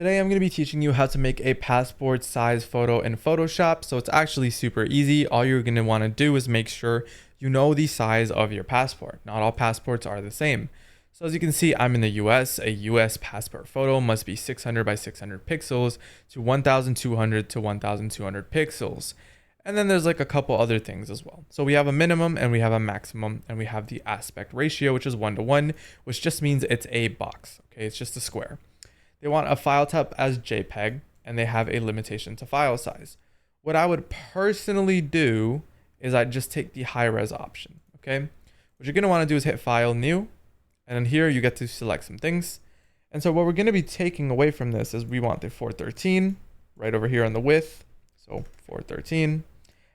Today I'm going to be teaching you how to make a passport size photo in Photoshop. So it's actually super easy. All you're going to want to do is make sure you know the size of your passport. Not all passports are the same. So as you can see, I'm in the US. A US passport photo must be 600 by 600 pixels to 1200 to 1200 pixels. And then there's like a couple other things as well. So we have a minimum and we have a maximum, and we have the aspect ratio, which is 1:1, which just means it's a box. Okay, it's just a square. They want a file type as JPEG, and they have a limitation to file size. What I would personally do is I'd just take the high res option. Okay, what you're going to want to do is hit File, New, and then here you get to select some things. And so what we're going to be taking away from this is we want the 413 right over here on the width. So 413.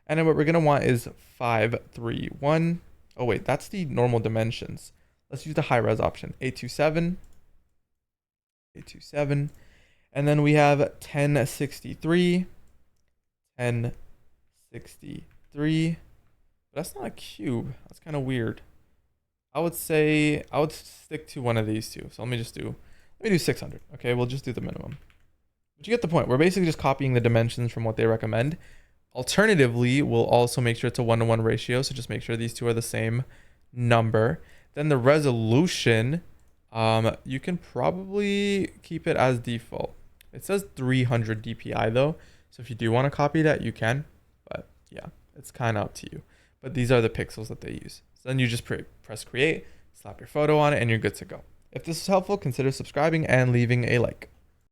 And then what we're going to want is 531. Oh wait, that's the normal dimensions. Let's use the high res option. 827. 827. And then we have 1063. 1063. But that's not a cube. That's kind of weird. I would say I would stick to one of these two. So let me do 600. Okay, we'll just do the minimum. But you get the point. We're basically just copying the dimensions from what they recommend. Alternatively, we'll also make sure it's a 1:1 ratio. So just make sure these two are the same number. Then the resolution, you can probably keep it as default. It says 300 DPI though. So if you do want to copy that, you can. But yeah, it's kind of up to you. But these are the pixels that they use. So then you just press create, slap your photo on it, and you're good to go. If this is helpful, consider subscribing and leaving a like.